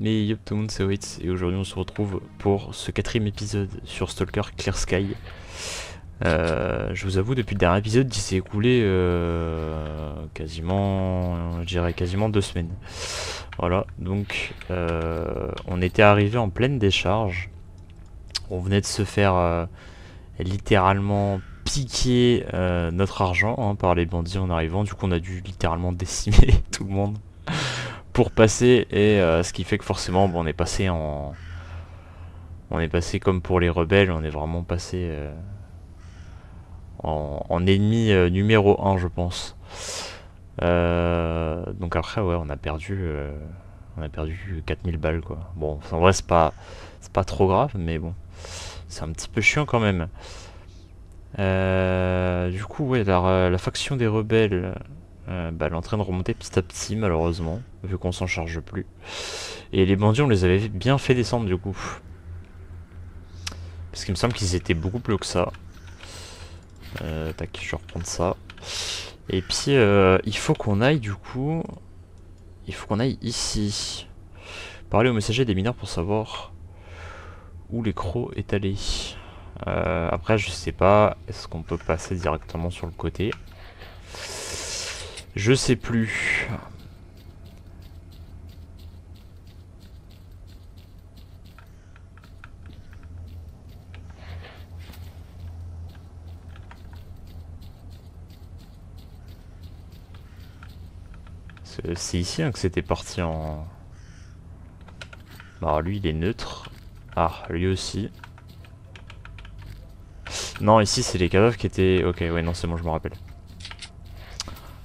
Mais yop tout le monde, c'est Wait et aujourd'hui on se retrouve pour ce 4ème épisode sur Stalker Clear Sky. Je vous avoue, depuis le dernier épisode, il s'est écoulé quasiment, je dirais quasiment 2 semaines. Voilà, donc on était arrivé en pleine décharge. On venait de se faire littéralement piquer notre argent hein, par les bandits en arrivant. Du coup, on a dû littéralement décimer tout le monde pour passer et ce qui fait que forcément bon, on est passé comme pour les rebelles, on est vraiment passé en ennemi numéro 1 je pense. Donc après ouais on a perdu 4000 balles quoi. Bon en vrai c'est pas trop grave mais bon c'est un petit peu chiant quand même. Du coup ouais la faction des rebelles elle est en train de remonter petit à petit malheureusement vu qu'on s'en charge plus. Et les bandits on les avait bien fait descendre du coup. Parce qu'il me semble qu'ils étaient beaucoup plus haut que ça. Tac, je vais reprendre ça. Et puis il faut qu'on aille du coup. Il faut qu'on aille ici. Parler au messager des mineurs pour savoir où l'écro est allé. Après je sais pas. Est-ce qu'on peut passer directement sur le côté? Je sais plus. C'est ici hein, que c'était parti en... Bah lui il est neutre. Ah lui aussi. Non ici c'est les cadavres qui étaient... Ok ouais non c'est bon je me rappelle.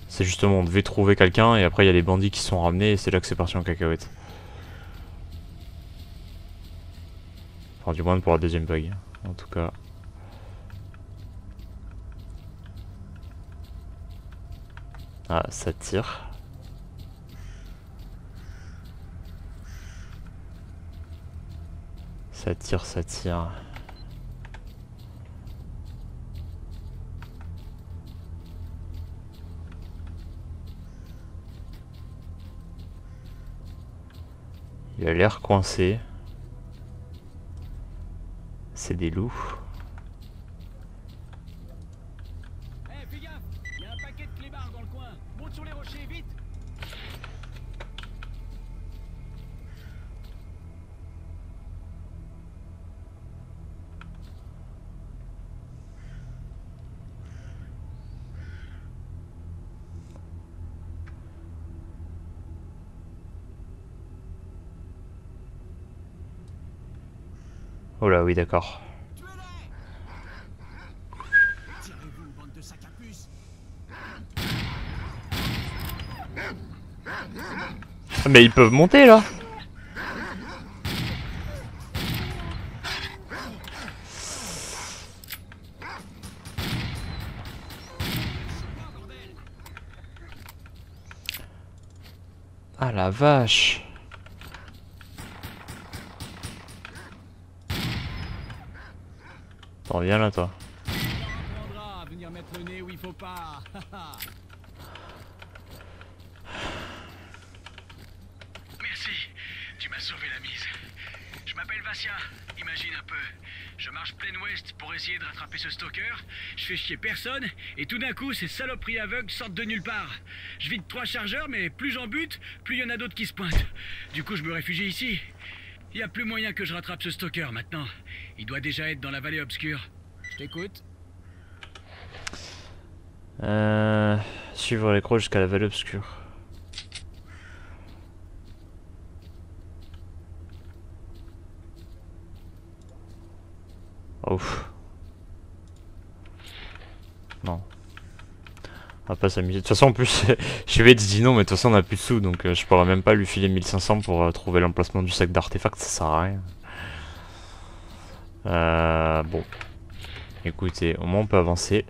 C'est justement on devait trouver quelqu'un et après il y a les bandits qui sont ramenés et c'est là que c'est parti en cacahuète. Enfin du moins pour la deuxième vague en tout cas. Ah ça tire. Ça tire, ça tire. Il a l'air coincé. C'est des loups. Eh, fais gaffe, il y a un paquet de clébards dans le coin. Monte sur les rochers, vite. Oh là oui d'accord. Tirez-vous, bande de sacs à puce. Mais ils peuvent monter là. Ah la vache. T'en viens là toi. On apprendra à venir mettre le nez où il faut pas. Merci, tu m'as sauvé la mise. Je m'appelle Vassia, imagine un peu. Je marche plein ouest pour essayer de rattraper ce stalker. Je fais chier personne, et tout d'un coup, ces saloperies aveugles sortent de nulle part. Je vide 3 chargeurs, mais plus j'en bute, plus il y en a d'autres qui se pointent. Du coup, je me réfugie ici. Il n'y a plus moyen que je rattrape ce stalker maintenant. Il doit déjà être dans la vallée obscure. Je t'écoute. Suivre l'écro jusqu'à la vallée obscure. Ouf. Non. On va pas s'amuser. De toute façon en plus, je vais te dire non mais de toute façon on a plus de sous donc je pourrais même pas lui filer 1500 pour trouver l'emplacement du sac d'artefacts, ça sert à rien. Bon. Écoutez, au moins on peut avancer.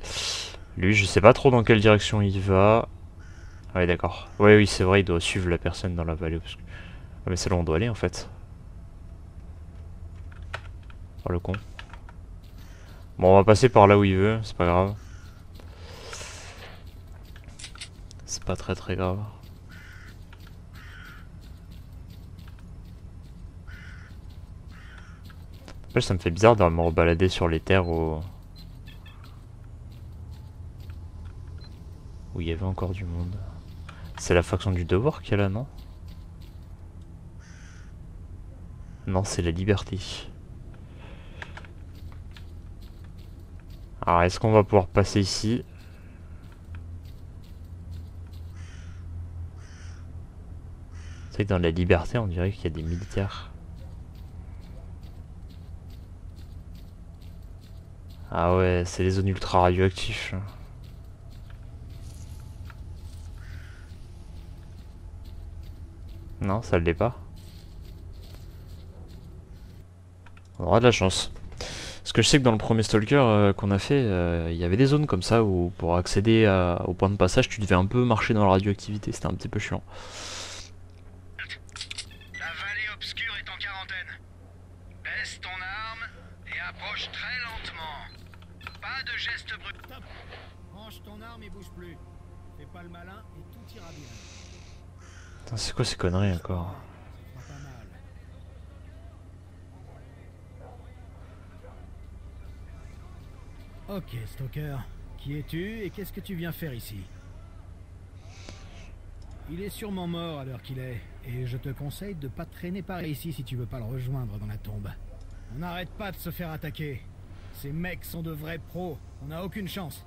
Lui je sais pas trop dans quelle direction il va. Ah ouais d'accord. Ouais oui c'est vrai il doit suivre la personne dans la vallée obscure. Ah mais c'est là où on doit aller en fait. Oh le con. Bon on va passer par là où il veut, c'est pas grave. C'est pas très grave. Après, ça me fait bizarre de me rebalader sur les terres où il y avait encore du monde. C'est la faction du devoir qui est là, non? Non, c'est la liberté. Alors, est-ce qu'on va pouvoir passer ici? C'est vrai que dans la liberté, on dirait qu'il y a des militaires. Ah ouais, c'est les zones ultra radioactives. Non, ça l'est pas. On aura de la chance. Parce que je sais que dans le premier Stalker qu'on a fait, il y avait des zones comme ça où pour accéder au point de passage, tu devais un peu marcher dans la radioactivité. C'était un petit peu chiant. La vallée obscure est en quarantaine. Baisse ton arme et approche très lentement. Pas de gestes brutaux. Range ton arme et bouge plus. Fais pas le malin et tout ira bien. Putain, c'est quoi ces conneries encore? Pas mal. Ok, Stalker. Qui es-tu et qu'est-ce que tu viens faire ici? Il est sûrement mort à l'heure qu'il est, et je te conseille de pas traîner par ici si tu veux pas le rejoindre dans la tombe. On n'arrête pas de se faire attaquer. Ces mecs sont de vrais pros, on n'a aucune chance.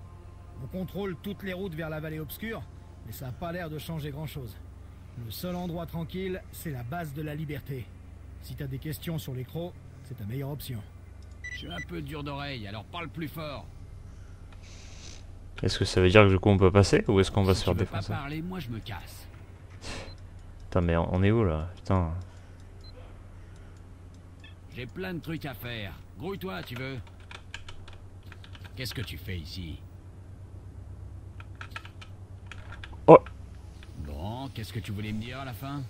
On contrôle toutes les routes vers la vallée obscure, mais ça a pas l'air de changer grand-chose. Le seul endroit tranquille, c'est la base de la liberté. Si t'as des questions sur les crocs, c'est ta meilleure option. Je suis un peu dur d'oreille, alors parle plus fort. Est-ce que ça veut dire que du coup on peut passer ou est-ce qu'on va se Si faire tu veux pas défoncer? parler, moi je me casse. Putain, mais on est où là? Putain. J'ai plein de trucs à faire. Grouille-toi, tu veux. Qu'est-ce que tu fais ici? Oh! Bon, qu'est-ce que tu voulais me dire à la fin?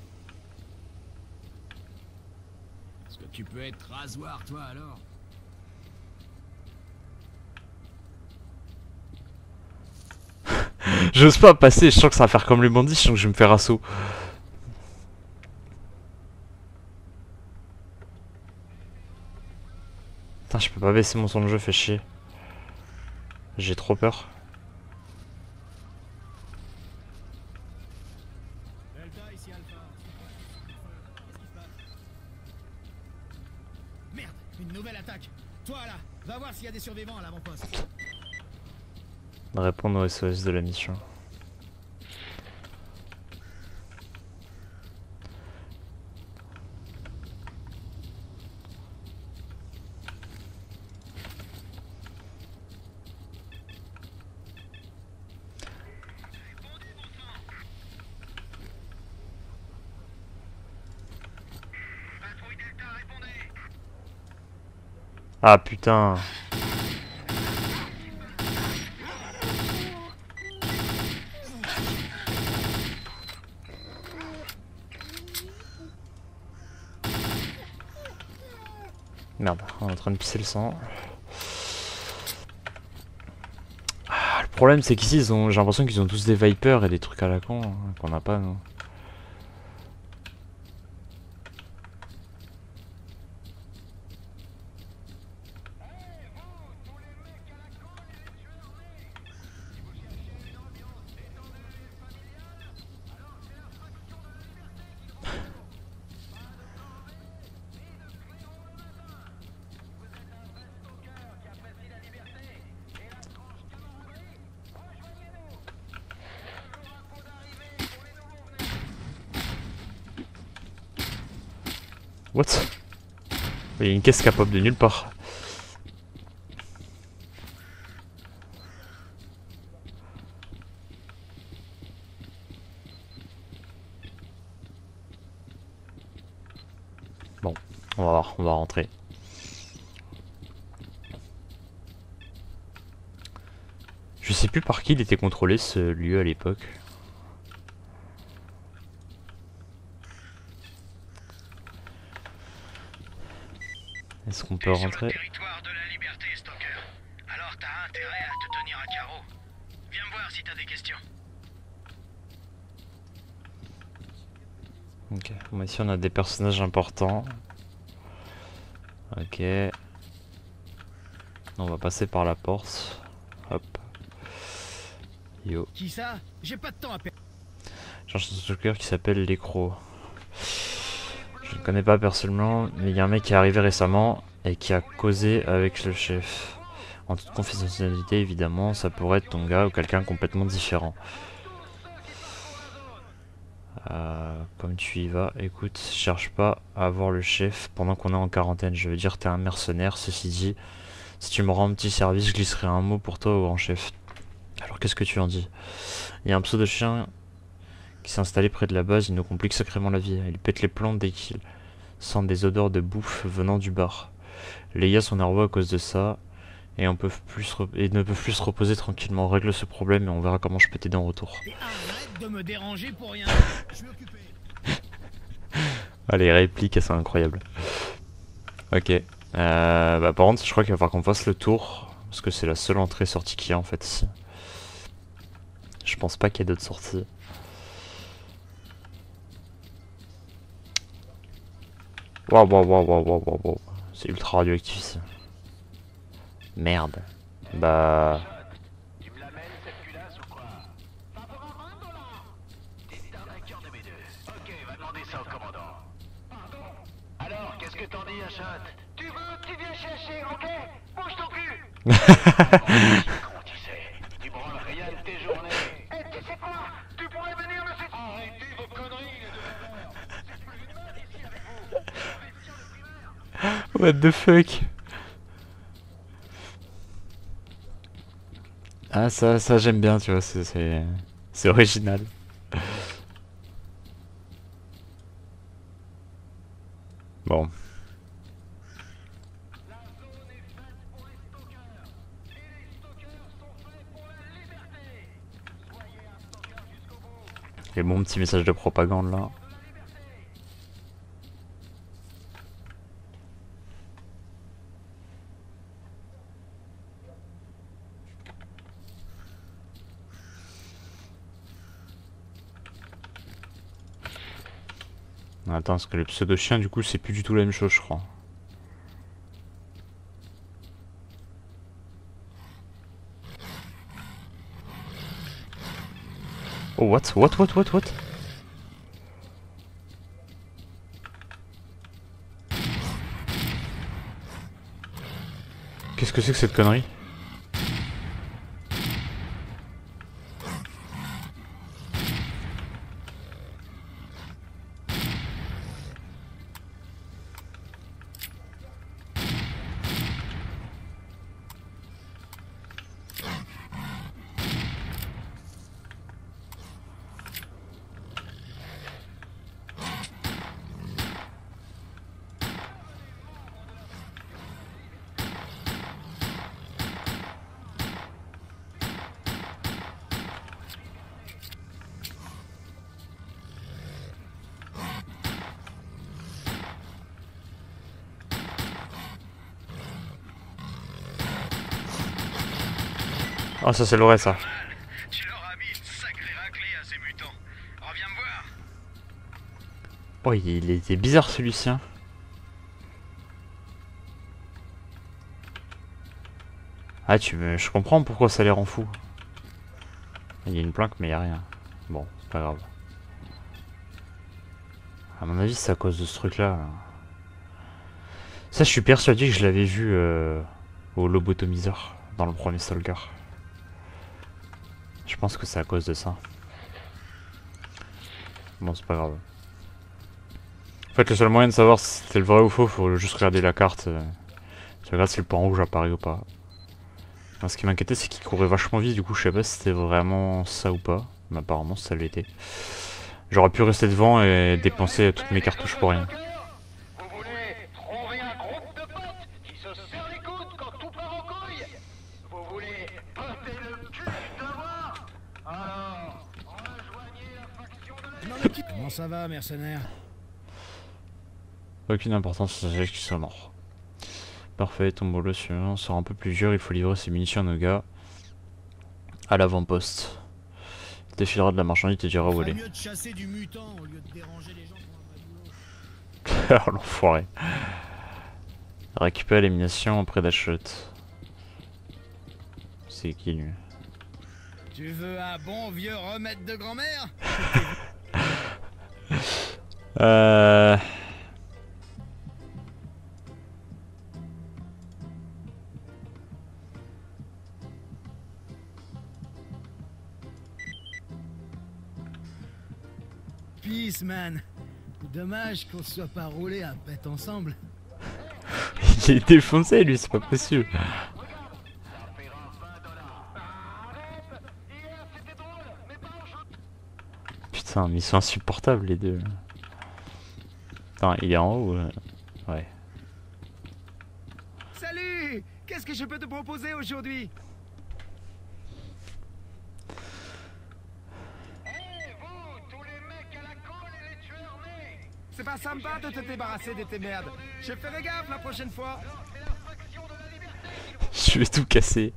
Est-ce que tu peux être rasoir, toi, alors? J'ose pas passer, je sens que ça va faire comme les bandits, je sens que je vais me faire assaut. Putain, je peux pas baisser mon son de jeu, fait chier. J'ai trop peur. Delta, ici Alpha. Qu'est-ce qui se passe? Merde, une nouvelle attaque. Toi là, va voir s'il y a des survivants à l'avant-poste. Répondre au SOS de la mission. Patrouille Delta, répondez. Ah putain. Merde, on est en train de pisser le sang. Ah, le problème c'est qu'ici j'ai l'impression qu'ils ont tous des Vipers et des trucs à la con hein, qu'on n'a pas nous. What? Il y a une caisse capable de nulle part. Bon, on va voir, on va rentrer. Je sais plus par qui il était contrôlé ce lieu à l'époque. Est-ce qu'on peut rentrer? Sur le territoire de la liberté, Stalker. Alors t'as intérêt à te tenir à carreau. Viens me voir si t'as des questions. Ok, bon, ici on a des personnages importants. Ok. On va passer par la porte. Hop. Yo. Qui ça? J'ai pas de temps à perdre. J'ai un stalker qui s'appelle L'écro. Je ne connais pas personnellement, mais il y a un mec qui est arrivé récemment et qui a causé avec le chef. En toute confidentialité, évidemment, ça pourrait être ton gars ou quelqu'un complètement différent. Comme tu y vas, écoute, cherche pas à voir le chef pendant qu'on est en quarantaine. Je veux dire, t'es un mercenaire. Ceci dit, si tu me rends un petit service, je glisserai un mot pour toi au grand chef. Alors qu'est-ce que tu en dis? Il y a un pseudo chien qui s'est installé près de la base, il nous complique sacrément la vie. Il pète les plombs dès qu'il sent des odeurs de bouffe venant du bar. Les gars sont nerveux à cause de ça et ne peuvent plus se reposer tranquillement. On règle ce problème et on verra comment je peux t'aider en retour. Et arrête de me déranger pour rien. Je suis occupé. Ah, les répliques, elles sont incroyables. Ok. Bah, par contre, je crois qu'il va falloir qu'on fasse le tour parce que c'est la seule entrée-sortie qu'il y a en fait ici. Je pense pas qu'il y ait d'autres sorties. Waouh. C'est ultra radioactif ici. Merde. Bah... Tu me l'amènes cette culasse ou quoi? Ça fera 20 $. C'est un hacker de mes deux. Ok, va demander ça au commandant. Pardon? Alors, qu'est-ce que t'en dis, Achat? Tu viens chercher, ok? Bouge ton cul! Con, tu sais. Tu branles rien de tes journées. Et tu sais quoi? Tu pourrais venir me faire... Arrêtez vos conneries, les deux valeurs. C'est plus une mode ici avec vous. What the fuck? Ah ça j'aime bien, tu vois, c'est original. Bon. La zone est faite pour les stalkers. Et les stalkers sont faits pour la liberté. Soyez un stalker jusqu'au bout. Et mon petit message de propagande là. De la liberté. Attends, parce que les pseudo-chiens du coup c'est plus du tout la même chose je crois. Oh what? Qu'est-ce que c'est que cette connerie? Oh ça c'est le vrai ça. Tu leur as mis une sacrée raclée à ces mutants. Reviens me voir. Oh il était bizarre celui-ci hein. Ah je comprends pourquoi ça les rend fous. Il y a une planque mais il y a rien. Bon, c'est pas grave. À mon avis c'est à cause de ce truc là. Ça je suis persuadé que je l'avais vu au lobotomiseur dans le premier Stalker. Je pense que c'est à cause de ça. Bon c'est pas grave. En fait le seul moyen de savoir si c'était le vrai ou faux, faut juste regarder la carte. Tu regardes si le point rouge apparaît ou pas. Ce qui m'inquiétait c'est qu'il courait vachement vite, du coup je sais pas si c'était vraiment ça ou pas. Mais apparemment ça l'était. J'aurais pu rester devant et dépenser toutes mes cartouches pour rien. Vous voulez trouver un groupe de potes qui se serrent les coudes quand tout part en couille? Vous voulez botter le cul de moi? Alors, rejoignez la faction de la... Comment ça va, mercenaire? Aucune importance, c'est qu'ils sont morts. Parfait, ton boulot suivant sera un peu plus dur, il faut livrer ses munitions à nos gars. À l'avant-poste. Il défilera de la marchandise et te dira où aller. Mieux de chasser du mutant au lieu de déranger les gens pour un vrai boulot. Oh l'enfoiré. Récupérer l'élimination auprès d'Ashot. C'est qui lui? Tu veux un bon vieux remède de grand-mère? Euh... Peace, man. Dommage qu'on se soit pas roulé à pète ensemble. Il est défoncé lui, c'est pas possible. Putain, mais ils sont insupportables les deux. Attends, il est en haut ouais. Salut! Qu'est-ce que je peux te proposer aujourd'hui? C'est pas sympa de te débarrasser de tes merdes. Je ferai gaffe la prochaine fois. Je vais tout casser.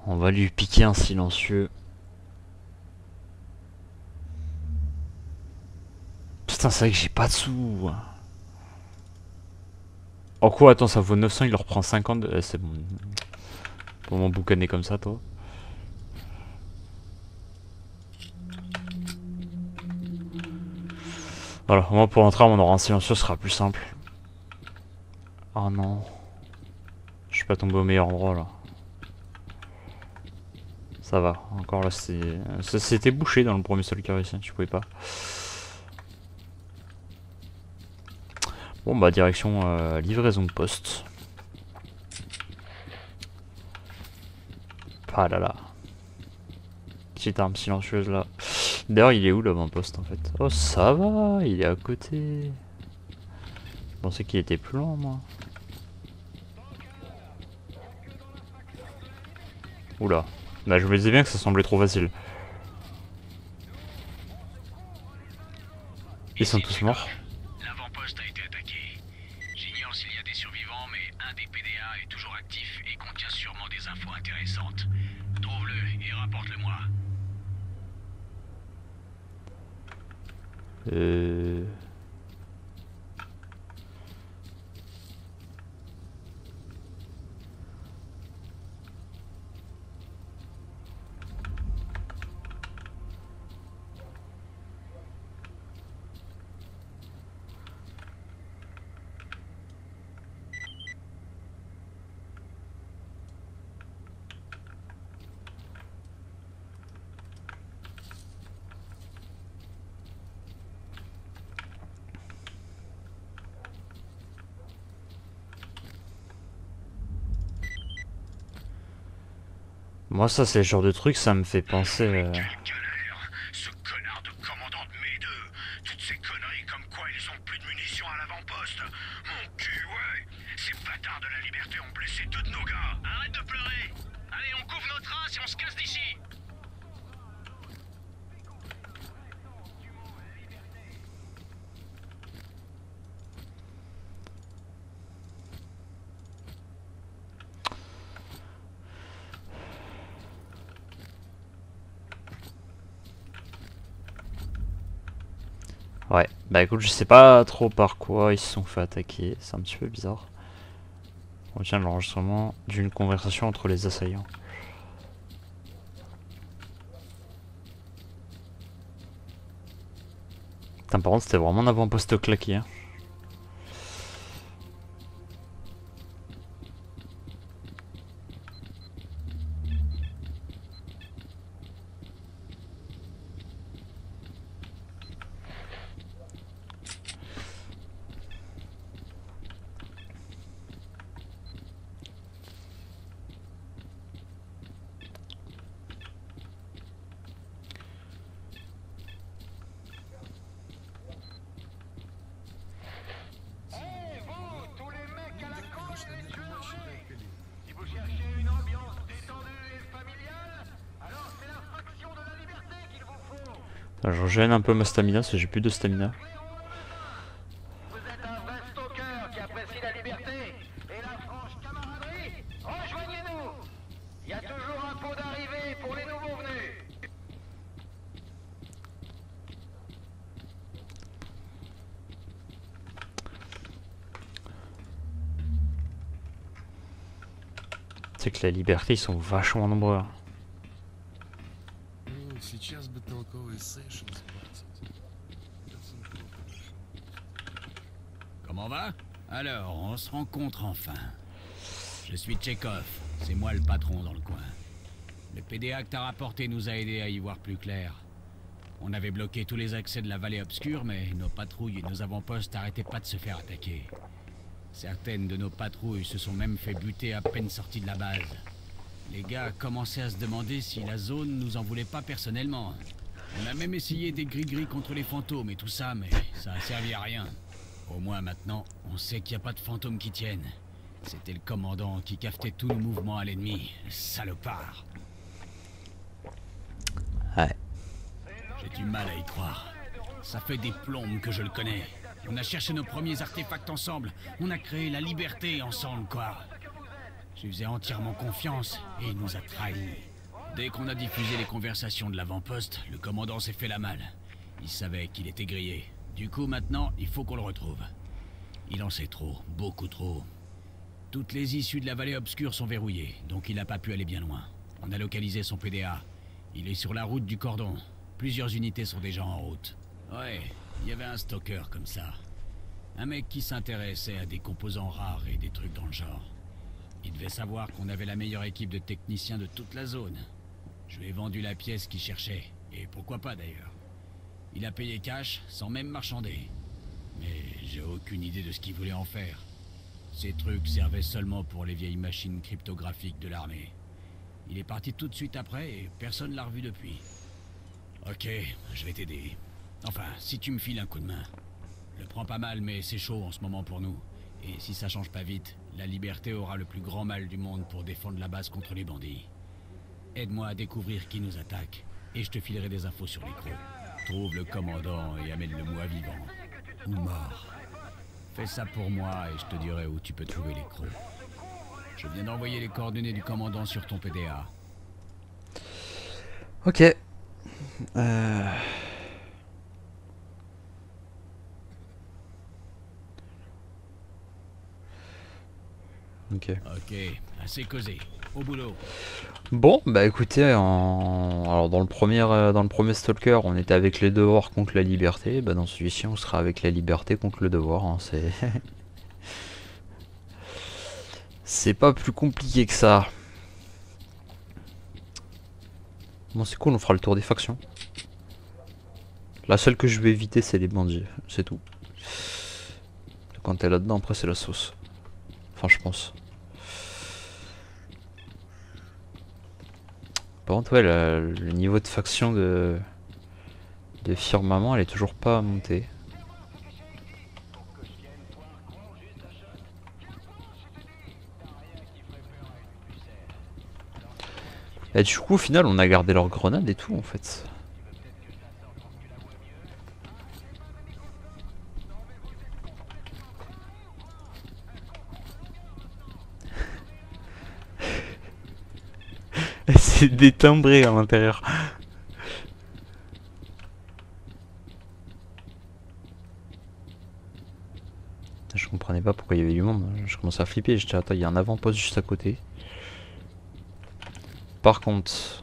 On va lui piquer un silencieux. Putain, c'est vrai que j'ai pas de sous. Oh quoi, attends, ça vaut 900, il leur prend 50. C'est bon. Pour mon boucaner comme ça, toi. Voilà, au moins pour entrer, on aura un silencieux, ce sera plus simple. Oh non. Je suis pas tombé au meilleur endroit là. Ça va, encore là c'était bouché dans le premier seul carré ici, tu pouvais pas. Bon bah direction livraison de poste. Ah là là. Petite arme silencieuse là. D'ailleurs il est où l'avant-poste en fait? Oh ça va, il est à côté. Je pensais qu'il était plus loin moi. Oula. Bah je me disais bien que ça semblait trop facile. Ils sont tous morts. L'avant-poste a été attaqué. J'ignore s'il y a des survivants, mais un des PDA est toujours actif et contient sûrement des infos intéressantes. Trouve-le et rapporte-le-moi. Moi ça c'est le genre de truc, ça me fait penser... Quel galère! Ce connard de commandant de mes deux! Toutes ces conneries comme quoi ils ont plus de munitions à l'avant-poste! Mon cul, ouais! Ces bâtards de la liberté ont blessé deux de nos gars! Arrête de pleurer! Allez, on couvre nos traces et on se casse d'ici! Ouais, bah écoute, je sais pas trop par quoi ils se sont fait attaquer, c'est un petit peu bizarre. On tient l'enregistrement d'une conversation entre les assaillants. Putain, par contre, c'était vraiment un avant-poste claqué. Hein. Je régène un peu ma stamina parce que j'ai plus de stamina. Vous êtes un vrai stalker qui apprécie la liberté et la franche camaraderie. Rejoignez-nous! Il y a toujours un pot d'arrivée pour les nouveaux venus. C'est que la liberté, ils sont vachement nombreux. Hein. Сейчас бы толковый сейшн сбросить. Comment va? Alors, on se rencontre enfin. Je suis Tchekhov, c'est moi le patron dans le coin. Le PDA que t'as rapporté nous a aidés à y voir plus clair. On avait bloqué tous les accès de la vallée obscure, mais nos patrouilles et nos avant-postes n'arrêtaient pas de se faire attaquer. Certaines de nos patrouilles se sont même fait buter à peine sorties de la base. Les gars commençaient à se demander si la zone nous en voulait pas personnellement. On a même essayé des gris-gris contre les fantômes et tout ça, mais ça a servi à rien. Au moins maintenant, on sait qu'il n'y a pas de fantômes qui tiennent. C'était le commandant qui cafetait tous nos mouvements à l'ennemi, salopard. Ouais. J'ai du mal à y croire. Ça fait des plombes que je le connais. On a cherché nos premiers artefacts ensemble. On a créé la liberté ensemble, quoi. Je lui faisais entièrement confiance et il nous a trahis. Dès qu'on a diffusé les conversations de l'avant-poste, le commandant s'est fait la malle. Il savait qu'il était grillé. Du coup, maintenant, il faut qu'on le retrouve. Il en sait trop, beaucoup trop. Toutes les issues de la vallée obscure sont verrouillées, donc il n'a pas pu aller bien loin. On a localisé son PDA. Il est sur la route du cordon. Plusieurs unités sont déjà en route. Ouais, il y avait un stalker comme ça. Un mec qui s'intéressait à des composants rares et des trucs dans le genre. Il devait savoir qu'on avait la meilleure équipe de techniciens de toute la zone. Je lui ai vendu la pièce qu'il cherchait, et pourquoi pas d'ailleurs. Il a payé cash, sans même marchander. Mais j'ai aucune idée de ce qu'il voulait en faire. Ces trucs servaient seulement pour les vieilles machines cryptographiques de l'armée. Il est parti tout de suite après, et personne l'a revu depuis. Ok, je vais t'aider. Enfin, si tu me files un coup de main. Le prends pas mal, mais c'est chaud en ce moment pour nous. Et si ça change pas vite, la liberté aura le plus grand mal du monde pour défendre la base contre les bandits. Aide-moi à découvrir qui nous attaque, et je te filerai des infos sur les crocs. Trouve le commandant et amène-le-moi vivant. Ou mort. Fais ça pour moi et je te dirai où tu peux trouver les crocs. Je viens d'envoyer les coordonnées du commandant sur ton PDA. Ok. Ok. Ok, assez causé. Au boulot. Bon, bah écoutez, alors dans le premier Stalker, on était avec les devoirs contre la liberté. Bah dans celui-ci, on sera avec la liberté contre le devoir. Hein. C'est pas plus compliqué que ça. Bon, c'est cool, on fera le tour des factions. La seule que je vais éviter, c'est les bandits, c'est tout. Quand t'es là-dedans, après c'est la sauce. Enfin, je pense. Par contre, ouais, le niveau de faction de Firmament, elle est toujours pas montée. Et du coup, au final, on a gardé leurs grenades et tout, en fait. C'est détimbré à l'intérieur. Je comprenais pas pourquoi il y avait du monde. Je commençais à flipper. J'étais attends, il y a un avant-poste juste à côté. Par contre,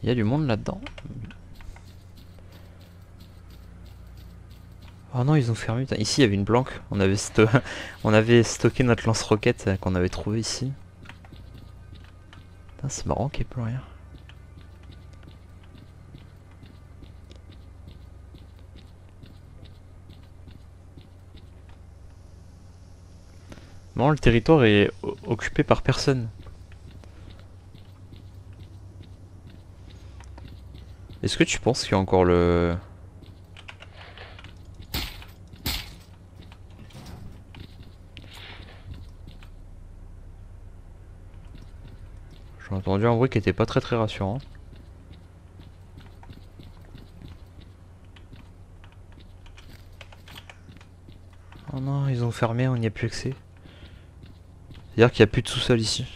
il y a du monde là-dedans. Oh non, ils ont fermé. Putain. Ici, il y avait une planque. On avait stocké notre lance-roquette qu'on avait trouvé ici. C'est marrant qu'il n'y ait plus rien. Non, le territoire est occupé par personne. Est-ce que tu penses qu'il y a encore le... J'ai entendu un bruit qui était pas très rassurant. Oh non, ils ont fermé, on n'y a plus accès. C'est-à-dire qu'il n'y a plus de sous-sol ici.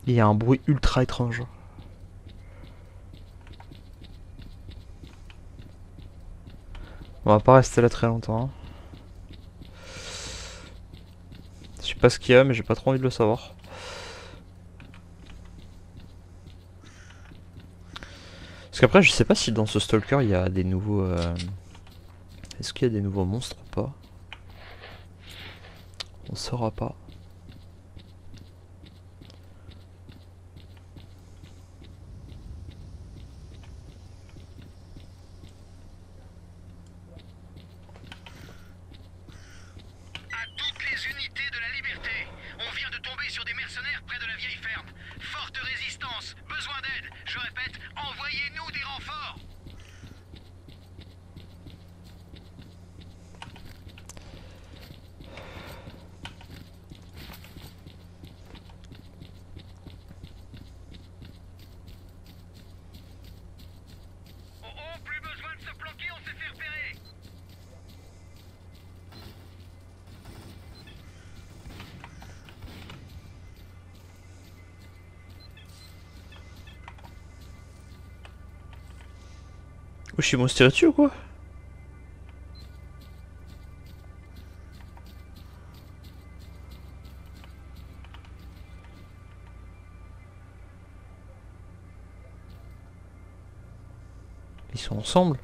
Il y a un bruit ultra étrange. On va pas rester là très longtemps. Je sais pas ce qu'il y a, mais j'ai pas trop envie de le savoir. Parce qu'après, je sais pas si dans ce Stalker il y a des nouveaux. Est-ce qu'il y a des nouveaux monstres ou pas? On saura pas. Sur des mercenaires près de la vieille ferme. Forte résistance, besoin d'aide. Je répète, envoyez-nous des renforts. Oh oh, plus besoin de se planquer, on s'est fait repérer. Oh, je suis mon tiré dessus ou quoi? Ils sont ensemble?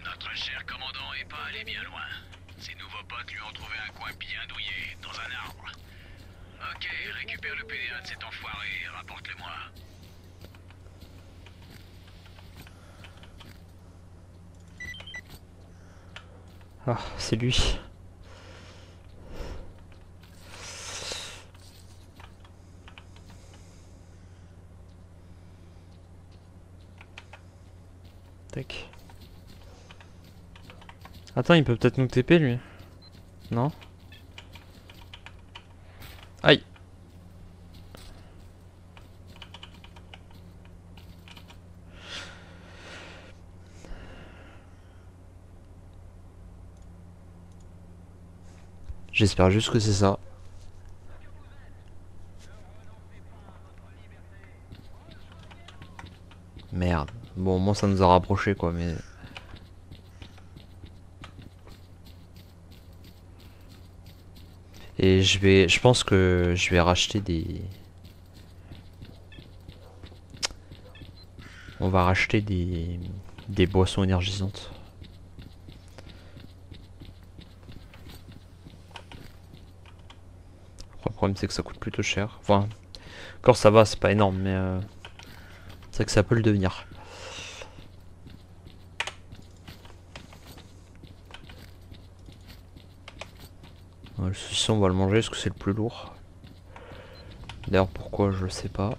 Notre cher commandant est pas allé bien loin. Ses nouveaux potes lui ont trouvé un coin bien douillet, dans un arbre. Ok, récupère le PDA de cet enfoiré et rapporte-le-moi. Ah, c'est lui. Tac. Attends, il peut peut-être nous TP lui. Non? Aïe. J'espère juste que c'est ça. Merde. Bon, au moins ça nous a rapprochés quoi, mais... Et je pense que je vais racheter des... On va racheter des boissons énergisantes. Le problème c'est que ça coûte plutôt cher. Enfin, encore ça va, c'est pas énorme, mais c'est vrai que ça peut le devenir. Le saucisson on va le manger parce que c'est le plus lourd. D'ailleurs pourquoi je le sais pas.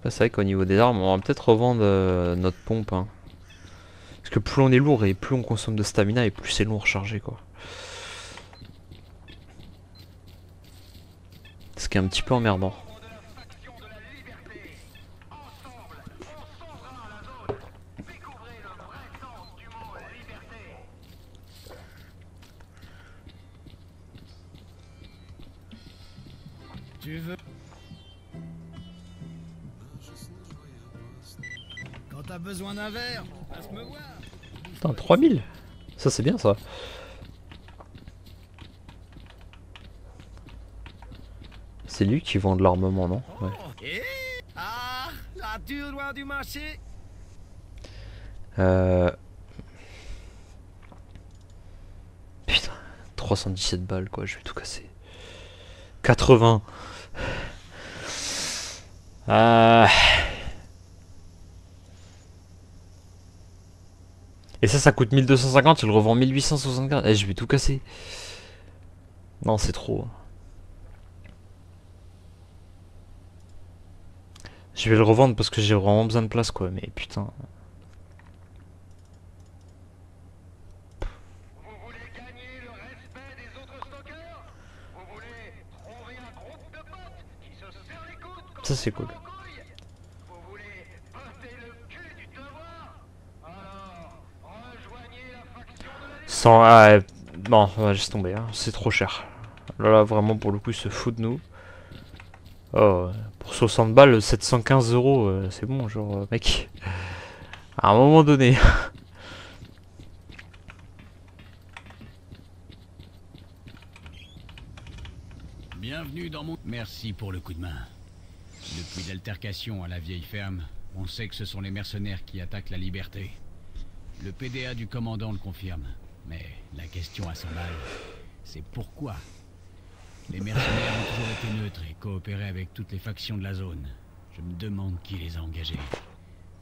Après c'est vrai qu'au niveau des armes, on va peut-être revendre notre pompe. Hein. Parce que plus on est lourd et plus on consomme de stamina et plus c'est long à recharger quoi. Ce qui est un petit peu emmerdant. Tu veux? Quand t'as besoin d'un verre, passe me voir. Putain, 3000. Ça c'est bien ça. C'est lui qui vend de l'armement, non? Ouais. Et ah, la dure loin du marché. Putain, 317 balles quoi, je vais tout casser. 80. Et ça coûte 1250, il le revend 1864. Eh, je vais tout casser. Non, c'est trop. Je vais le revendre parce que j'ai vraiment besoin de place quoi, mais putain. Vous voulez gagner le respect des autres stockers? Vous voulez trouver un groupe de potes qui se serrent les coudes comme Ça c'est des cool. couilles? Vous voulez botter le cul du devoir? Alors, rejoignez la faction de la Sans... Ah, non, ouais, laisse tomber, hein. C'est trop cher. Là, vraiment, pour le coup, il se fout de nous. Oh, pour 60 balles, 715 euros, c'est bon, genre, mec. À un moment donné. Bienvenue dans mon... Merci pour le coup de main. Depuis l'altercation à la vieille ferme, on sait que ce sont les mercenaires qui attaquent la liberté. Le PDA du commandant le confirme. Mais la question à 100 balles, c'est pourquoi? Les mercenaires ont toujours été neutres et coopéré avec toutes les factions de la zone. Je me demande qui les a engagés.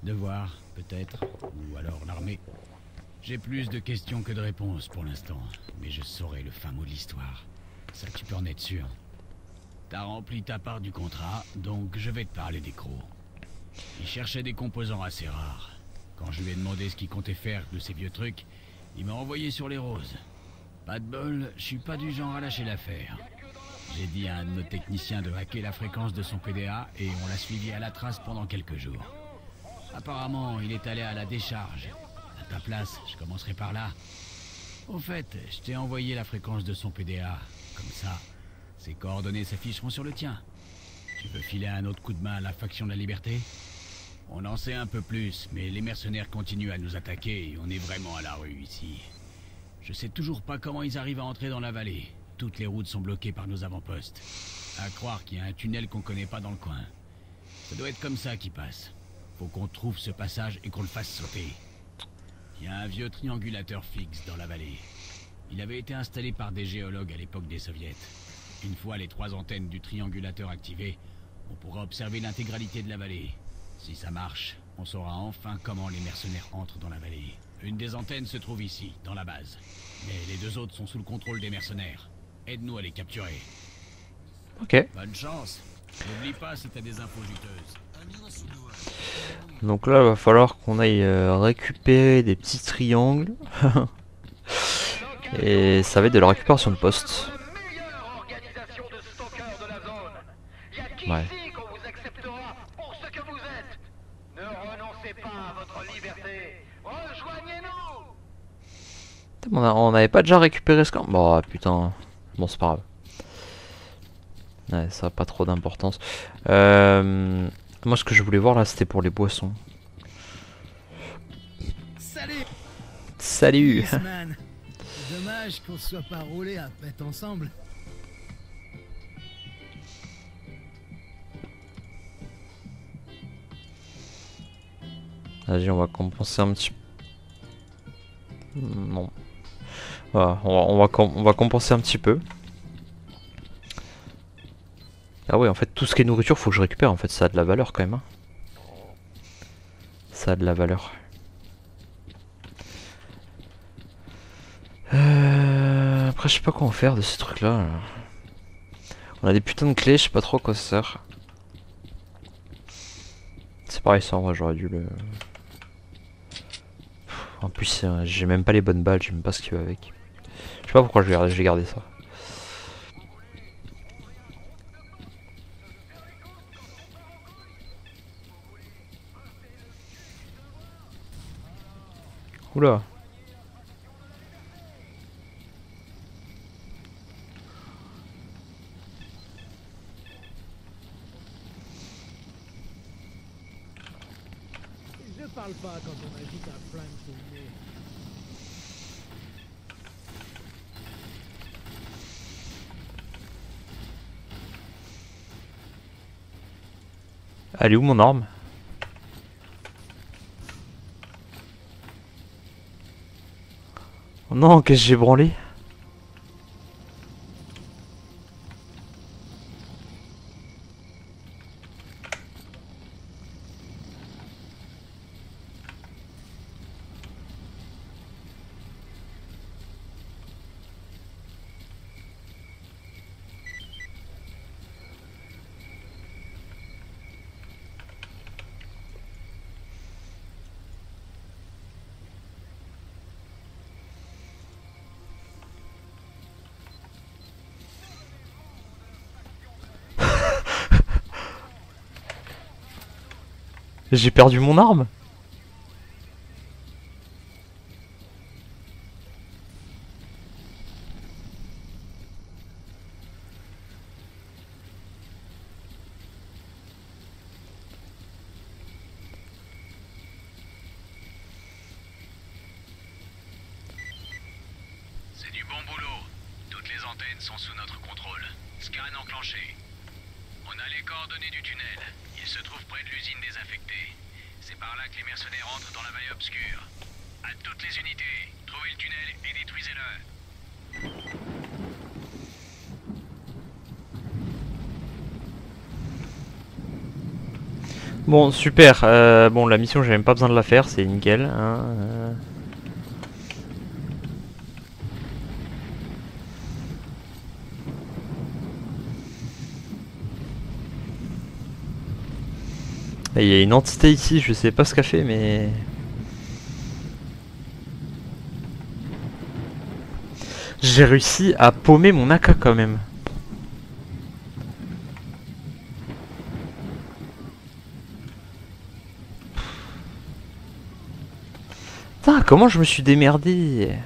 Devoir, peut-être, ou alors l'armée. J'ai plus de questions que de réponses pour l'instant, mais je saurai le fin mot de l'histoire. Ça tu peux en être sûr. T'as rempli ta part du contrat, donc je vais te parler des crocs. Il cherchait des composants assez rares. Quand je lui ai demandé ce qu'il comptait faire de ces vieux trucs, il m'a envoyé sur les roses. Pas de bol, je suis pas du genre à lâcher l'affaire. J'ai dit à un de nos techniciens de hacker la fréquence de son PDA et on l'a suivi à la trace pendant quelques jours. Apparemment, il est allé à la décharge. À ta place, je commencerai par là. Au fait, je t'ai envoyé la fréquence de son PDA. Comme ça, ses coordonnées s'afficheront sur le tien. Tu veux filer un autre coup de main à la faction de la liberté? On en sait un peu plus, mais les mercenaires continuent à nous attaquer et on est vraiment à la rue ici. Je sais toujours pas comment ils arrivent à entrer dans la vallée. Toutes les routes sont bloquées par nos avant-postes. À croire qu'il y a un tunnel qu'on connaît pas dans le coin. Ça doit être comme ça qu'ils passent. Faut qu'on trouve ce passage et qu'on le fasse sauter. Il y a un vieux triangulateur fixe dans la vallée. Il avait été installé par des géologues à l'époque des soviets. Une fois les 3 antennes du triangulateur activées, on pourra observer l'intégralité de la vallée. Si ça marche, on saura enfin comment les mercenaires entrent dans la vallée. Une des antennes se trouve ici, dans la base. Mais les 2 autres sont sous le contrôle des mercenaires. Aide-nous à les capturer. Ok. Bonne chance. N'oublie pas si t'as des infos juteuses. Donc là, il va falloir qu'on aille récupérer des petits triangles. Et ça va être de la récupération de poste. la meilleure organisation de stockers de la zone. Y a qu'ici Ouais. qu'on vous acceptera pour ce que vous êtes. Ne renoncez pas à votre liberté. Rejoignez-nous. Putain, on n'avait pas déjà récupéré ce camp. Bon, putain. Bon, c'est pas grave. Ouais, ça n'a pas trop d'importance. Moi, ce que je voulais voir là, c'était pour les boissons. Salut, Salut. man. Dommage qu'on se soit pas roulé à pète ensemble. Vas-y, on va compenser un petit... Non. Voilà, on va compenser un petit peu. Ah ouais, en fait, tout ce qui est nourriture, faut que je récupère. En fait, ça a de la valeur quand même. Hein. Ça a de la valeur. Après, je sais pas quoi en faire de ces trucs-là. Là. On a des putains de clés, je sais pas trop à quoi ça sert. pareil, ça en vrai, j'aurais dû le... En plus, j'ai même pas les bonnes balles, j'ai même pas ce qui va avec. Je sais pas pourquoi j'ai gardé ça. Oula. Je parle pas quand on agite un flingue sous le nez. Elle est où mon arme? Oh non, qu'est-ce que j'ai branlé? J'ai perdu mon arme? C'est du bon boulot. Toutes les antennes sont sous notre contrôle. Scan enclenché. On a les coordonnées du tunnel. Il se trouve près de l'usine désinfectée. C'est par là que les mercenaires entrent dans la maille obscure. À toutes les unités, trouvez le tunnel et détruisez-le. Bon, super. Bon, la mission, j'ai même pas besoin de la faire, c'est nickel. Hein, Il y a une entité ici, je sais pas ce qu'elle fait, mais... J'ai réussi à paumer mon AK quand même. Putain, comment je me suis démerdé?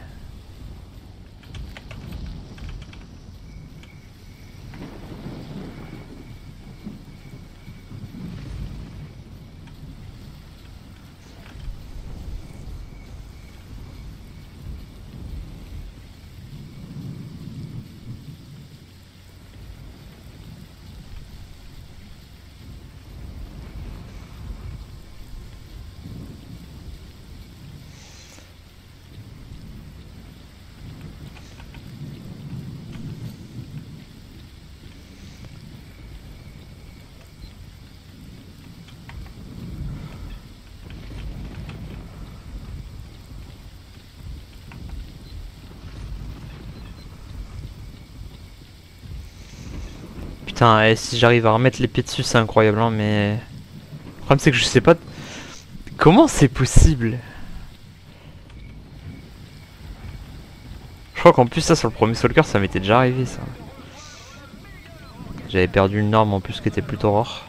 Putain, si j'arrive à remettre les pieds dessus, c'est incroyable, hein, mais... Le problème, c'est que je sais pas... Comment c'est possible? Je crois qu'en plus, ça, sur le premier Stalker, ça m'était déjà arrivé, ça. J'avais perdu une arme, en plus, qui était plutôt rare.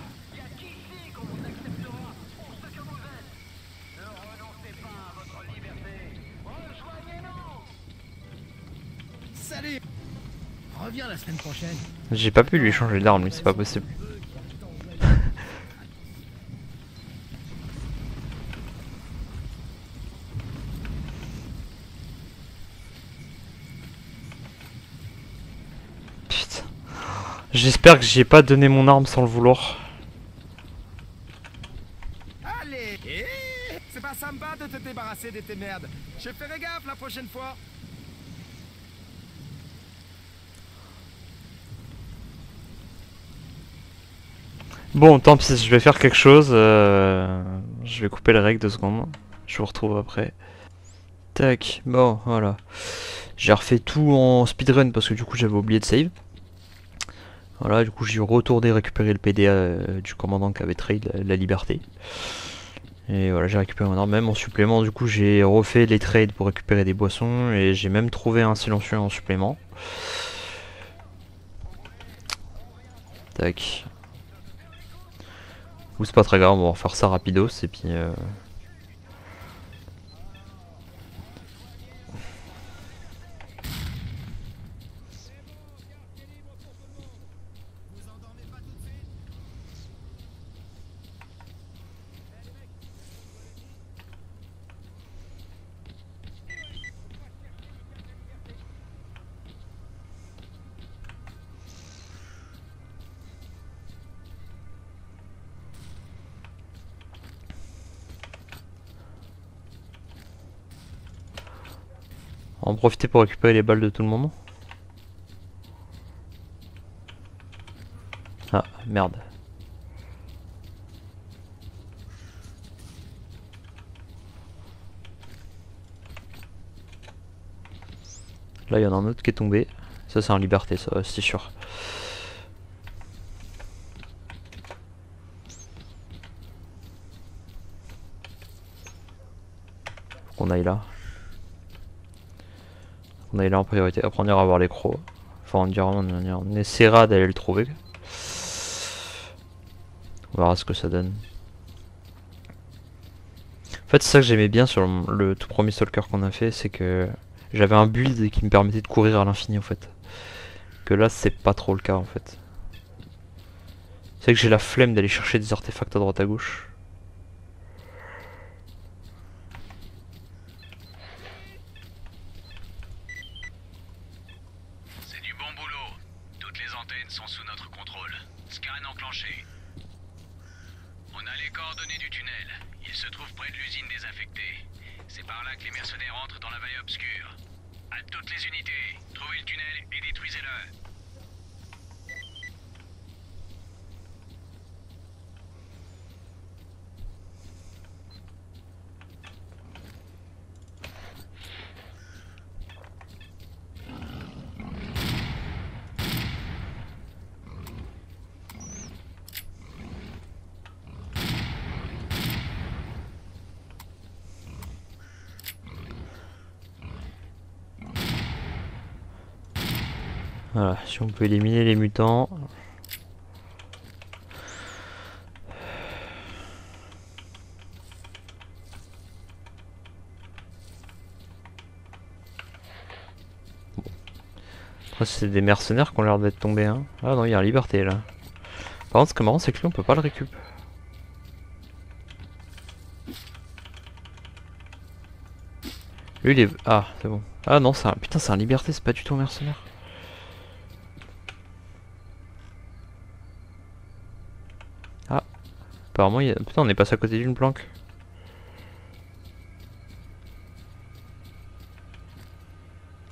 Salut! Reviens la semaine prochaine. J'ai pas pu lui changer d'arme, lui, c'est pas possible. Putain. J'espère que j'ai pas donné mon arme sans le vouloir. Allez, c'est pas sympa de te débarrasser de tes merdes. Je ferai gaffe la prochaine fois. Bon, tant pis, je vais faire quelque chose. Je vais couper le rec 2 secondes. Je vous retrouve après. Tac, bon, voilà. J'ai refait tout en speedrun parce que du coup j'avais oublié de save. Voilà, du coup j'ai retourné récupérer le PDA du commandant qui avait trade la liberté. Et voilà, j'ai récupéré mon arme. Même en supplément, du coup j'ai refait les trades pour récupérer des boissons. Et j'ai même trouvé un silencieux en supplément. Tac. Ou c'est pas très grave, on va faire ça rapidos et puis... en profiter pour récupérer les balles de tout le monde. Ah, merde. Là, il y en a un autre qui est tombé. Ça, c'est en liberté, ça, c'est sûr. Faut qu'on aille là. On aille là en priorité. Après, on ira voir les crocs. Enfin, on essaiera d'aller le trouver. On verra ce que ça donne. En fait, c'est ça que j'aimais bien sur le tout premier Stalker qu'on a fait, c'est que j'avais un build qui me permettait de courir à l'infini en fait. Que là, c'est pas trop le cas en fait. C'est que j'ai la flemme d'aller chercher des artefacts à droite à gauche. C'est du bon boulot. Toutes les antennes sont sous notre contrôle. Scan enclenché. On a les coordonnées du tunnel. Il se trouve près de l'usine désaffectée. C'est par là que les mercenaires entrent dans la vallée obscure. À toutes les unités, trouvez le tunnel et détruisez-le. Voilà, si on peut éliminer les mutants. Bon. Après c'est des mercenaires qui ont l'air d'être tombés hein. Ah non, il y a un liberté là. Par contre ce qui est marrant c'est que lui on peut pas le récup. Lui il est... Ah c'est bon. Ah non c'est un... Putain c'est un liberté, c'est pas du tout un mercenaire. Ah. Apparemment il y a... Putain on est passé à côté d'une planque.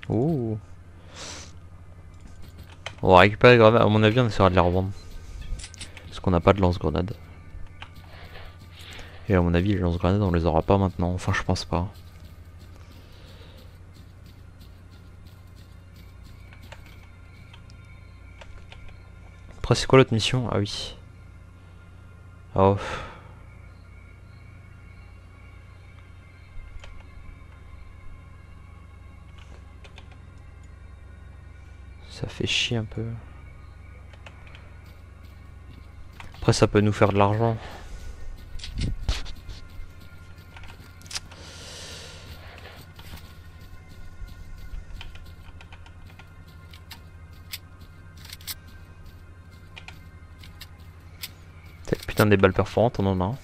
Ouh. On va récupérer les grenades, à mon avis on essaiera de les revendre. Parce qu'on n'a pas de lance-grenades. Et à mon avis les lance-grenades on les aura pas maintenant, enfin je pense pas. Après c'est quoi l'autre mission? Ah oui. Oh. Ça fait chier un peu. Après ça peut nous faire de l'argent. Putain des balles perforantes on en a un.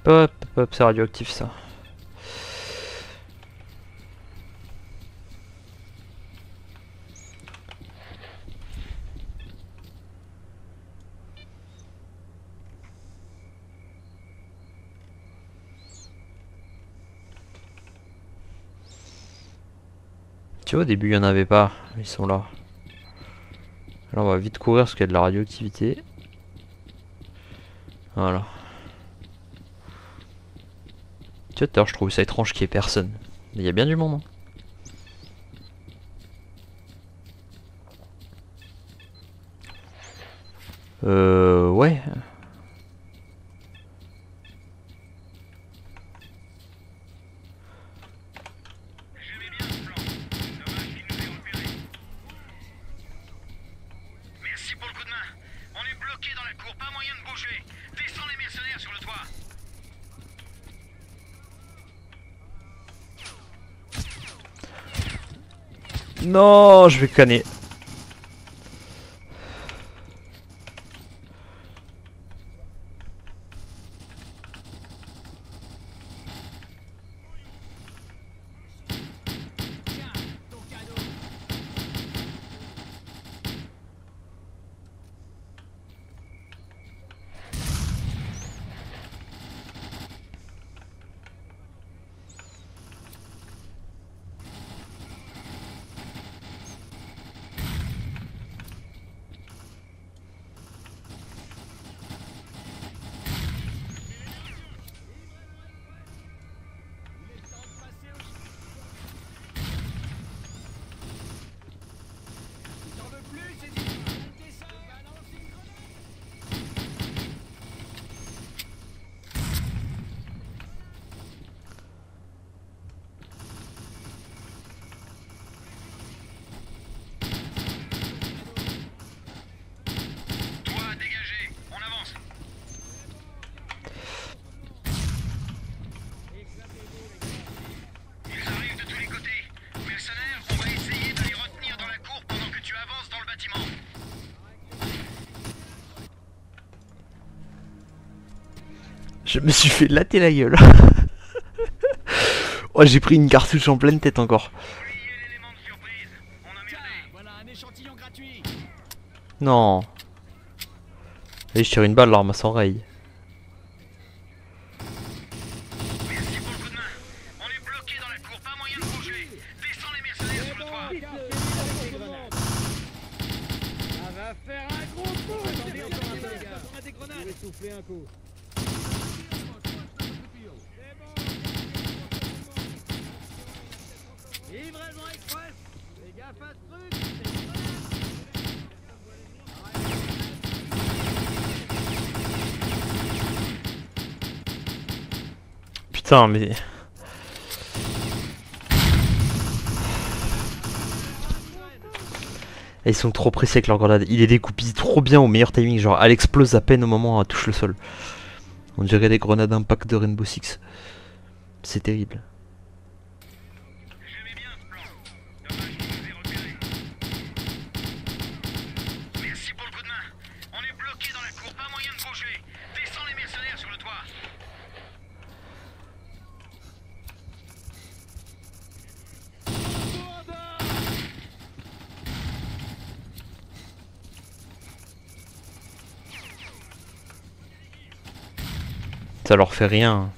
Hop hop c'est radioactif ça. Tu vois au début il y en avait pas, ils sont là. Alors on va vite courir parce qu'il y a de la radioactivité. Voilà. Tu vois tout à l'heure je trouve ça étrange qu'il y ait personne. Il y a bien du monde. Hein. Ouais. J'aimais bien ce plan. Dommage qu'il nous ait repérés. Merci pour le coup de main. On est bloqué dans la cour, pas moyen de bouger. Descends les mercenaires sur le toit. Non, je vais canner. Je me suis fait latter la gueule. Oh, j'ai pris une cartouche en pleine tête encore. Voilà un échantillon gratuit. Non. Allez, je tire une balle, l'arme sans rail. Merci pour le coup de main. On est bloqué dans la cour, pas moyen de bouger. Descends les mercenaires sur le toit. Ça va faire un gros coup. Attendez encore un peu, les gars. On a des grenades. Je vais souffler un coup. Livraison express. Les gars, pas de trucs. Putain, mais... Et ils sont trop pressés avec leur grenade. Il les découpille trop bien au meilleur timing. Genre, elle explose à peine au moment où elle touche le sol. On dirait des grenades impact de Rainbow Six. C'est terrible. J'aimais bien ce plan. Dommage qu'il nous ait repérés. Merci pour le coup de main. On est bloqué dans la cour, pas moyen de bouger. Descends les mercenaires sur le toit. Ça leur fait rien.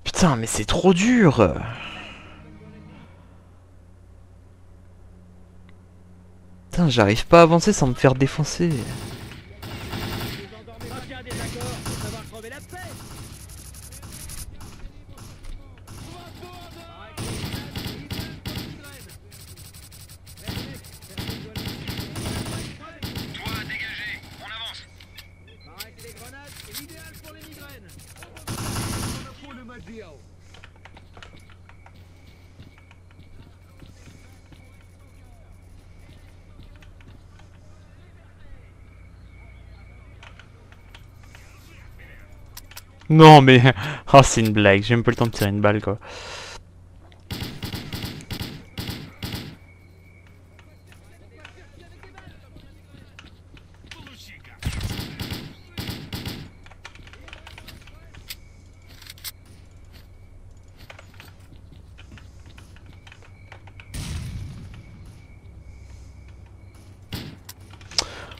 Putain, mais c'est trop dur. Putain, j'arrive pas à avancer sans me faire défoncer. Aucun désaccord pour savoir crever la paix. Toi, dégagé. On avance. Paraît que les grenades, c'est l'idéal pour les migraines. Non mais... Oh, c'est une blague, j'ai même pas le temps de tirer une balle quoi.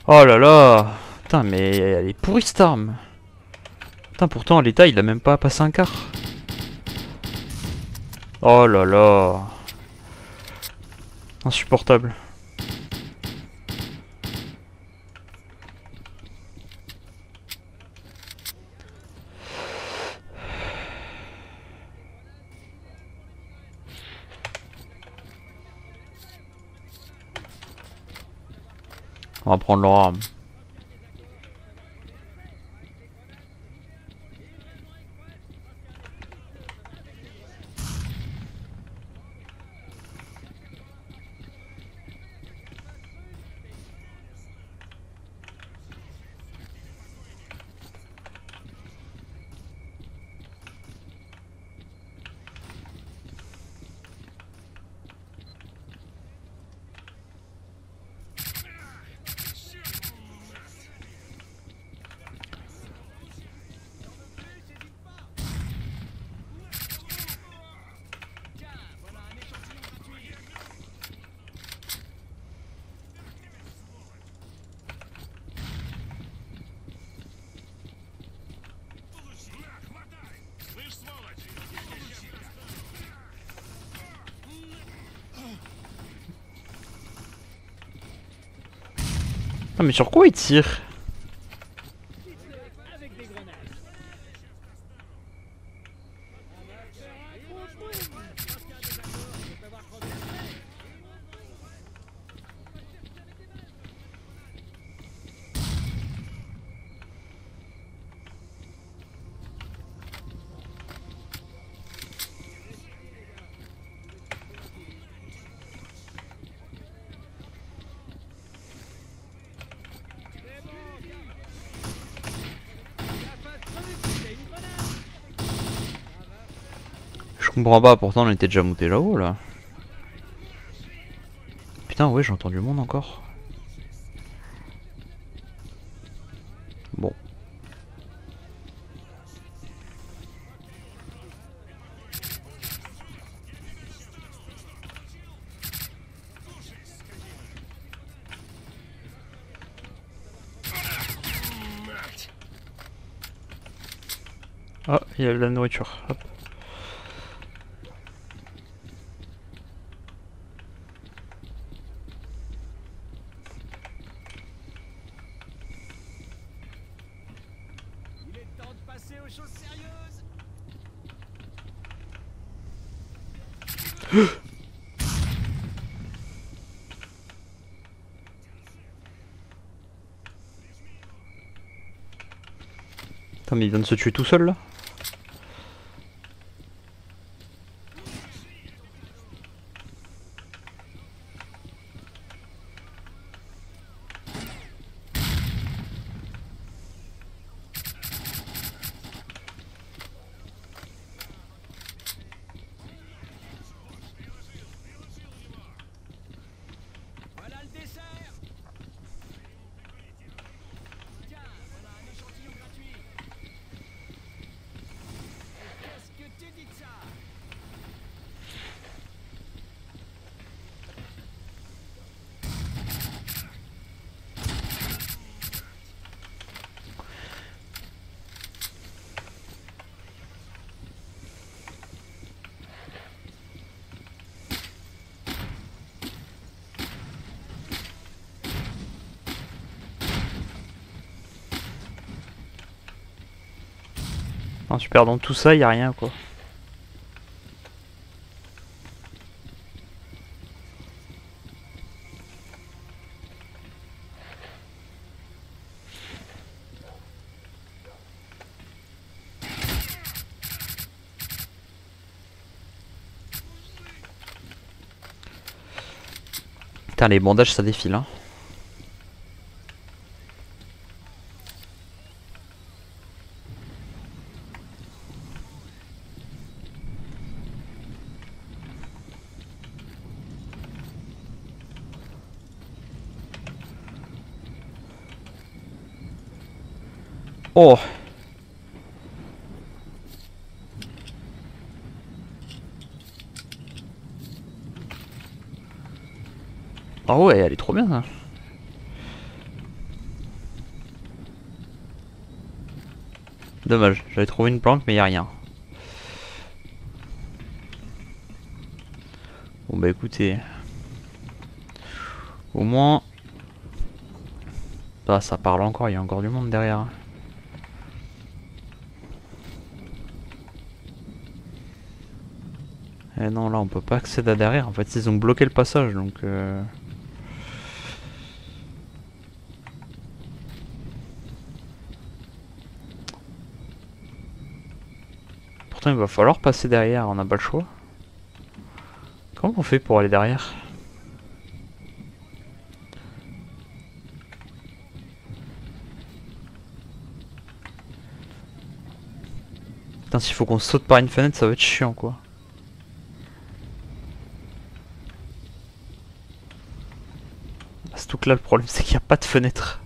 Oh là là. Putain, mais elle est pourrie cette arme. Putain, pourtant l'état il a même pas passé un quart. Oh là là. Insupportable. On va prendre leur arme. Non mais sur quoi il tire? Avec des grenades. On va faire un gros boom. Je pense qu'il y a un désaccord. Je peux avoir crevé. C'est bon, gars. La fin de truc, c'est une grenade. Je comprends pas, pourtant on était déjà monté là-haut là. Putain ouais, j'ai entendu le monde encore. Bon. Ah, il y a de la nourriture. Hop. Il est temps de passer aux choses sérieuses. Putain mais il vient de se tuer tout seul là. Voilà le dessert. Tiens, voilà un échantillon gratuit. Qu'est-ce que tu dis de ça? Ah, super, dans tout ça, y a rien quoi. Putain, les bandages ça défile hein. Oh! Ah ouais, elle est trop bien hein. Dommage, j'avais trouvé une planque mais y a rien. Bon bah écoutez. Au moins... Ah, ça parle encore, il y a encore du monde derrière. Eh non, là on peut pas accéder à derrière. En fait, ils ont bloqué le passage donc. Pourtant, il va falloir passer derrière, on n'a pas le choix. Comment on fait pour aller derrière? Putain, s'il faut qu'on saute par une fenêtre, ça va être chiant quoi. Donc là le problème c'est qu'il n'y a pas de fenêtre.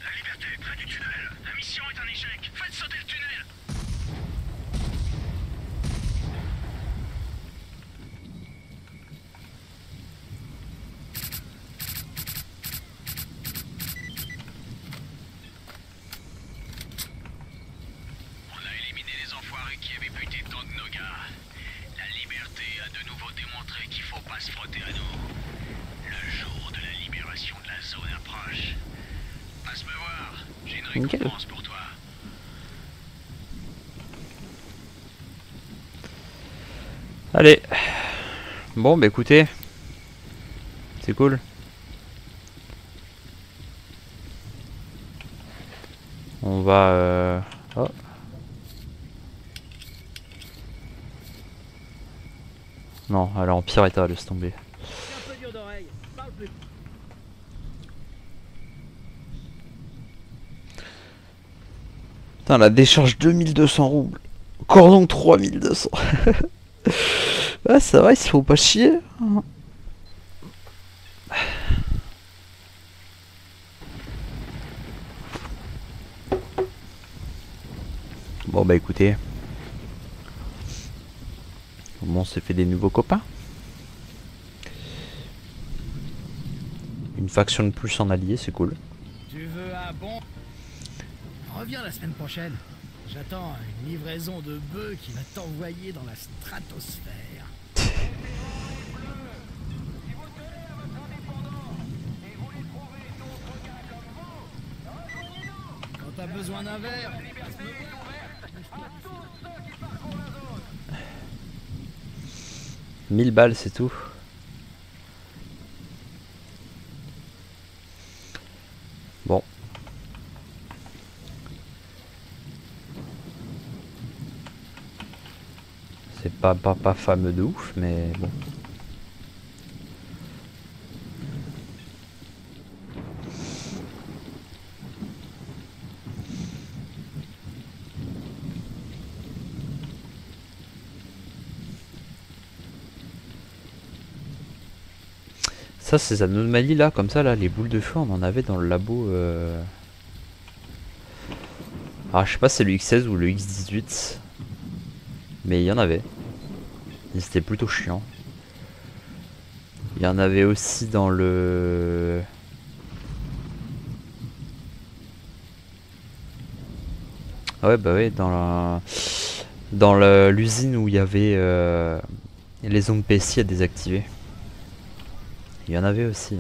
La liberté, près du tunnel. La mission est un échec. Faites sauter le tunnel. On a éliminé les enfoirés qui avaient buté tant de nos gars. La liberté a de nouveau démontré qu'il faut pas se frotter à nous. Le jour de la libération de la zone approche. Passe me voir, j'ai une récompense pour toi. Allez. Bon bah écoutez. C'est cool. On va... Oh. Non, elle est en pire état, laisse tomber. C'est un peu dur d'oreille. Parle plus. Putain, la décharge 2200 roubles. Cordon 3200. Ah, ça va, ils se font pas chier. Bon bah écoutez. Bon, on s'est fait des nouveaux copains. Une faction de plus en allié, c'est cool. Tu veux un bon... Reviens la semaine prochaine. J'attends une livraison de bœufs qui va t'envoyer dans la stratosphère. Quand t'as besoin d'un verre, 1000 balles, c'est tout. Bon. C'est pas fameux de ouf, mais bon. Ça, ces anomalies là, comme ça, là, les boules de feu, on en avait dans le labo. Alors, je sais pas si c'est le X16 ou le X18. Mais il y en avait. Et c'était plutôt chiant. Il y en avait aussi dans le... Ah ouais, bah ouais, dans l'usine où il y avait les ondes PSI à désactiver. Il y en avait aussi.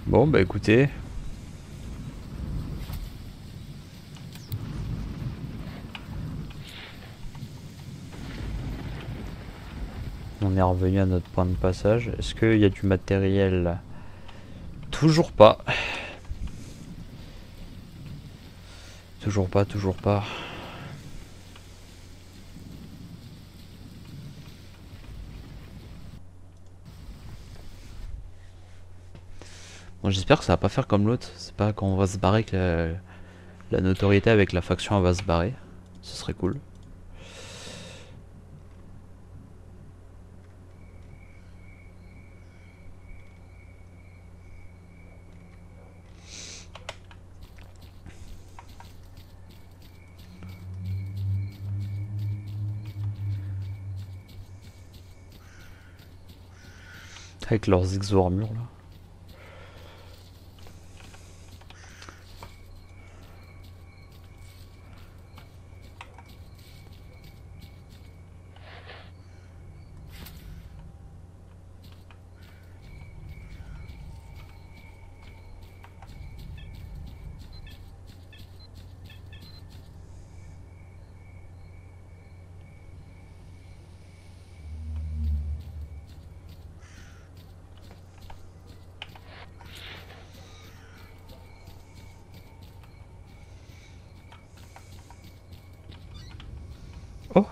Bon bah écoutez, est revenu à notre point de passage. Est-ce qu'il y a du matériel? Toujours pas. Toujours pas, toujours pas. Bon, j'espère que ça va pas faire comme l'autre. C'est pas quand on va se barrer que la notoriété avec la faction elle va se barrer. Ce serait cool. Avec leurs exo-armures là. Oh.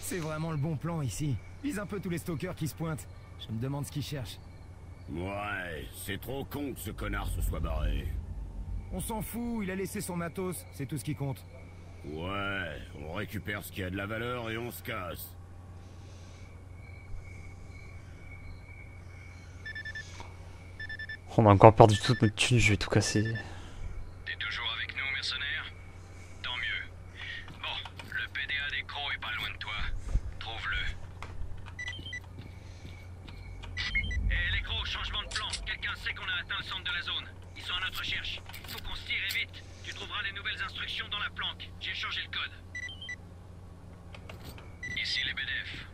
C'est vraiment le bon plan ici. Vise un peu tous les stalkers qui se pointent. Je me demande ce qu'ils cherchent. Ouais, c'est trop con que ce connard se soit barré. On s'en fout, il a laissé son matos, c'est tout ce qui compte. Ouais, on récupère ce qui a de la valeur et on se casse. On a encore perdu toute notre thune, je vais tout casser. T'es toujours avec nous, mercenaire? Tant mieux. Bon, le PDA des crocs est pas loin de toi. Trouve-le. Eh les crocs, changement de plan. Quelqu'un sait qu'on a atteint le centre de la zone. Ils sont à notre recherche. Faut qu'on se tire et vite. Tu trouveras les nouvelles instructions dans la planque. J'ai changé le code. Ici les BDF.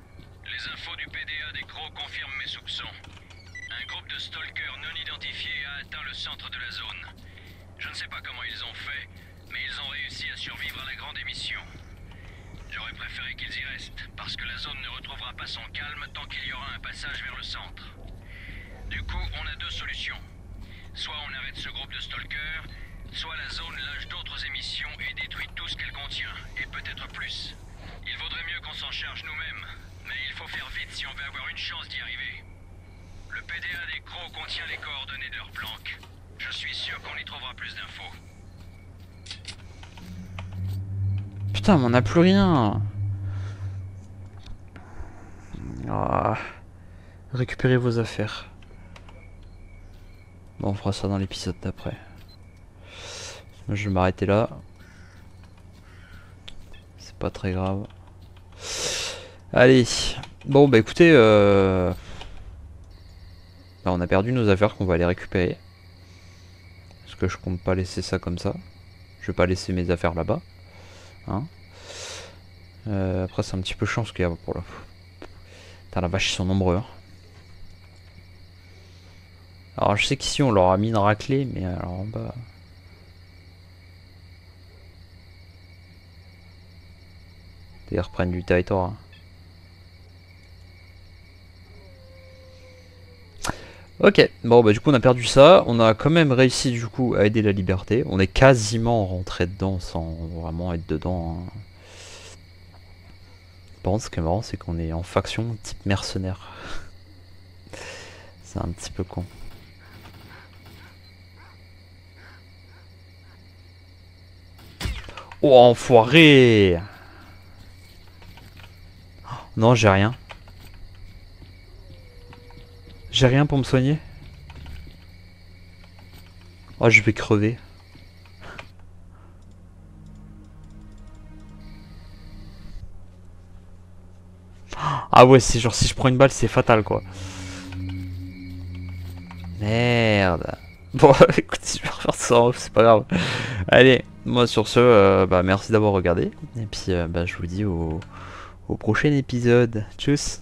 Les infos du PDA des crocs confirment mes soupçons. Un groupe de stalkers non identifiés a atteint le centre de la zone. Je ne sais pas comment ils ont fait, mais ils ont réussi à survivre à la grande émission. J'aurais préféré qu'ils y restent, parce que la zone ne retrouvera pas son calme tant qu'il y aura un passage vers le centre. Du coup, on a deux solutions. Soit on arrête ce groupe de stalkers, soit la zone lâche d'autres émissions et détruit tout ce qu'elle contient, et peut-être plus. Il vaudrait mieux qu'on s'en charge nous-mêmes, mais il faut faire vite si on veut avoir une chance d'y arriver. Le PDA des crocs contient les coordonnées de leur planque. Je suis sûr qu'on y trouvera plus d'infos. Putain, mais on n'a plus rien. Ah. Récupérez vos affaires. Bon, on fera ça dans l'épisode d'après. Moi, je vais m'arrêter là. C'est pas très grave. Allez. Bon, bah écoutez, bah, on a perdu nos affaires qu'on va aller récupérer. Parce que je compte pas laisser ça comme ça. Je vais pas laisser mes affaires là-bas. Hein, après c'est un petit peu chiant parce qu'il y a pour la... Putain la vache ils sont nombreux hein. Alors je sais qu'ici on leur a mis une raclée, mais alors en bas... Ils reprennent du territoire hein. Ok, bon bah du coup on a perdu ça, on a quand même réussi du coup à aider la liberté, on est quasiment rentré dedans sans vraiment être dedans. Hein. Par contre ce qui est marrant c'est qu'on est en faction type mercenaire. C'est un petit peu con. Oh enfoiré! Non j'ai rien. J'ai rien pour me soigner. Oh, je vais crever. Ah ouais, c'est genre si je prends une balle, c'est fatal quoi. Merde. Bon, écoute, je vais refaire ça en off, c'est pas grave. Allez, moi sur ce, bah merci d'avoir regardé. Et puis, bah je vous dis au prochain épisode. Tchuss.